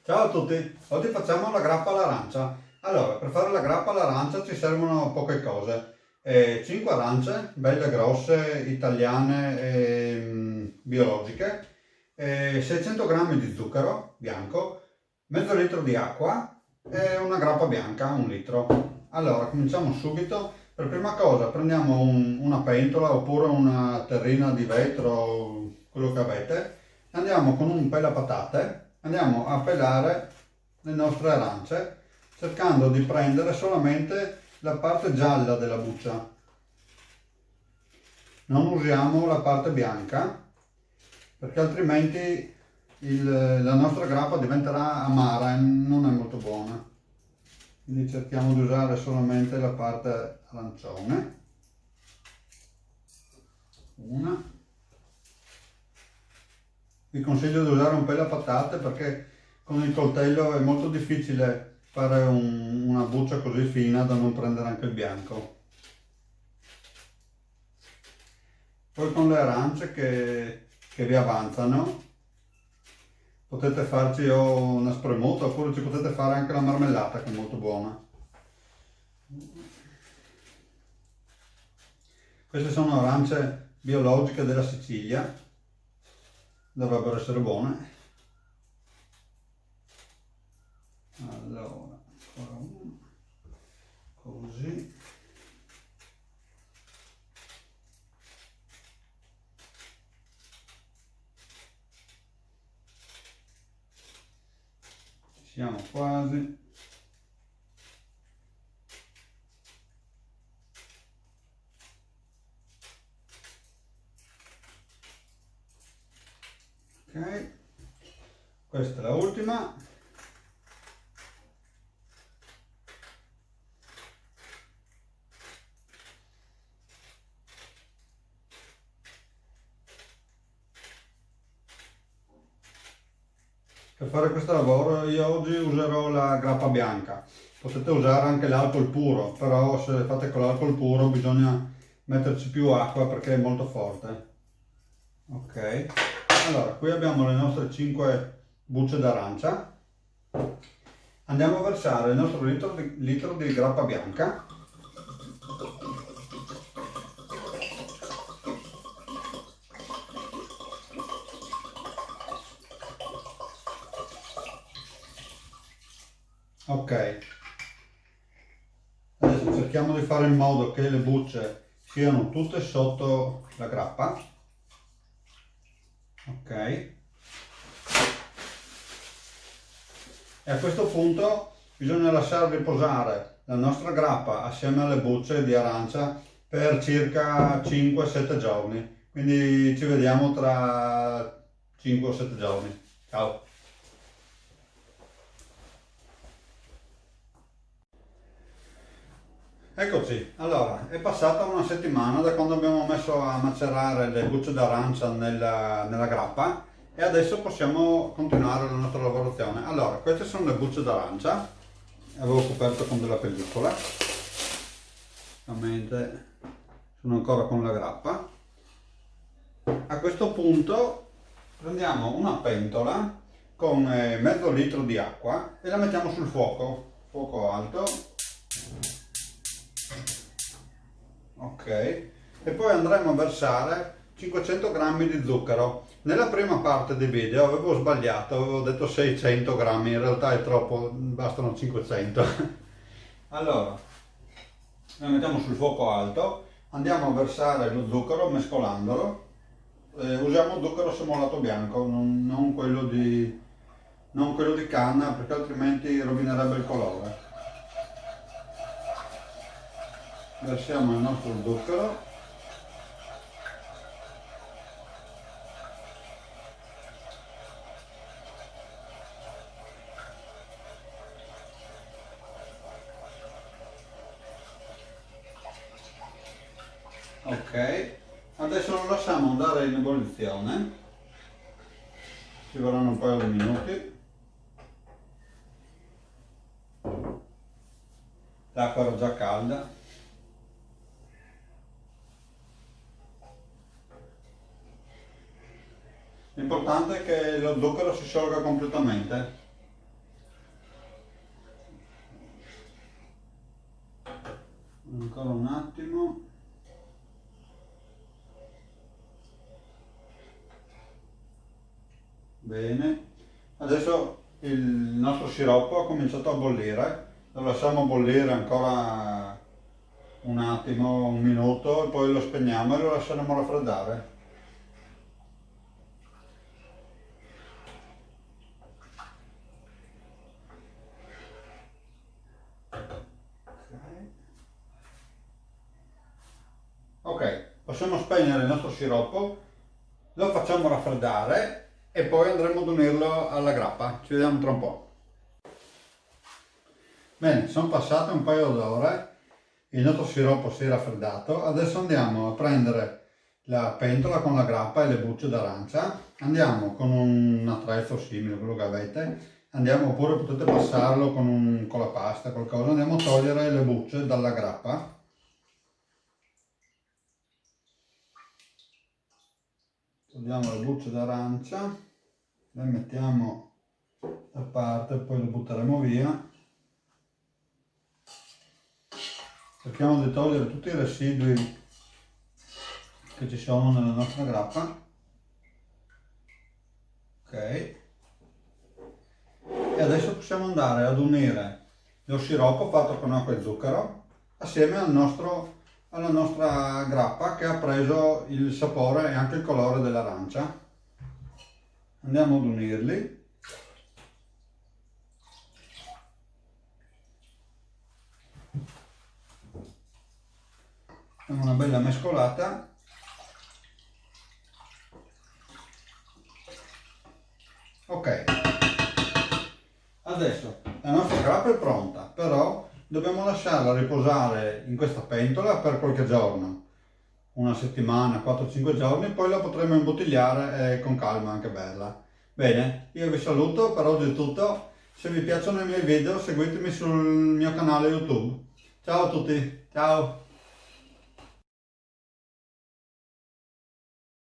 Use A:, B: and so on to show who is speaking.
A: Ciao a tutti, oggi facciamo la grappa all'arancia. Allora, per fare la grappa all'arancia ci servono poche cose. 5 arance, belle grosse, italiane, biologiche, 600 grammi di zucchero bianco, mezzo litro di acqua e una grappa bianca, un litro. Allora, cominciamo subito. Per prima cosa prendiamo una pentola oppure una terrina di vetro, quello che avete. Andiamo con un pelapatate, andiamo a pelare le nostre arance cercando di prendere solamente la parte gialla della buccia. Non usiamo la parte bianca perché altrimenti la nostra grappa diventerà amara e non è molto buona. Quindi cerchiamo di usare solamente la parte arancione. Una. Vi consiglio di usare un pelapatate perché con il coltello è molto difficile fare una buccia così fina da non prendere anche il bianco. Poi con le arance che vi avanzano potete farci o una spremuta oppure ci potete fare anche la marmellata che è molto buona. Queste sono arance biologiche della Sicilia, dovrebbero essere buone. Allora, ancora uno, così. Ci siamo quasi. Ok, questa è la ultima. Per fare questo lavoro io oggi userò la grappa bianca. Potete usare anche l'alcol puro, però se fate con l'alcol puro bisogna metterci più acqua perché è molto forte. Ok, allora qui abbiamo le nostre 5 bucce d'arancia. Andiamo a versare il nostro litro di grappa bianca. Ok, adesso cerchiamo di fare in modo che le bucce siano tutte sotto la grappa. Ok, e a questo punto bisogna lasciare riposare la nostra grappa assieme alle bucce di arancia per circa 5-7 giorni. Quindi ci vediamo tra 5 o 7 giorni. Ciao! Eccoci, allora è passata una settimana da quando abbiamo messo a macerare le bucce d'arancia nella grappa e adesso possiamo continuare la nostra lavorazione. Allora, queste sono le bucce d'arancia, avevo coperto con della pellicola, ovviamente sono ancora con la grappa. A questo punto prendiamo una pentola con mezzo litro di acqua e la mettiamo sul fuoco alto. Ok, e poi andremo a versare 500 grammi di zucchero. Nella prima parte del video avevo sbagliato, avevo detto 600 grammi, in realtà è troppo, bastano 500. Allora, la mettiamo sul fuoco alto, andiamo a versare lo zucchero mescolandolo. Usiamo zucchero semolato bianco, non quello di canna perché altrimenti rovinerebbe il colore. Versiamo il nostro zucchero. Ok, adesso lo lasciamo andare in ebollizione, ci vorranno un paio di minuti. L'acqua era già calda. L'importante è che lo zucchero si sciolga completamente. Ancora un attimo. Bene, adesso il nostro siroppo ha cominciato a bollire, lo lasciamo bollire ancora un attimo, un minuto, e poi lo spegniamo e lo lasceremo raffreddare. Ok, possiamo spegnere il nostro siroppo, lo facciamo raffreddare e poi andremo ad unirlo alla grappa. Ci vediamo tra un po'. Bene, sono passate un paio d'ore, il nostro siroppo si è raffreddato, adesso andiamo a prendere la pentola con la grappa e le bucce d'arancia, andiamo con un attrezzo simile, quello che avete, andiamo, oppure potete passarlo con la pasta, qualcosa, andiamo a togliere le bucce dalla grappa. Togliamo le bucce d'arancia, le mettiamo da parte, poi le butteremo via. Cerchiamo di togliere tutti i residui che ci sono nella nostra grappa. Ok. E adesso possiamo andare ad unire lo sciroppo fatto con acqua e zucchero assieme alla nostra grappa che ha preso il sapore e anche il colore dell'arancia. Andiamo ad unirli. Facciamo una bella mescolata. Ok, adesso la nostra grappa è pronta, però dobbiamo lasciarla riposare in questa pentola per qualche giorno, una settimana, 4-5 giorni, poi la potremo imbottigliare e con calma anche berla. Bene, io vi saluto, per oggi è tutto. Se vi piacciono i miei video seguitemi sul mio canale YouTube. Ciao a tutti, ciao!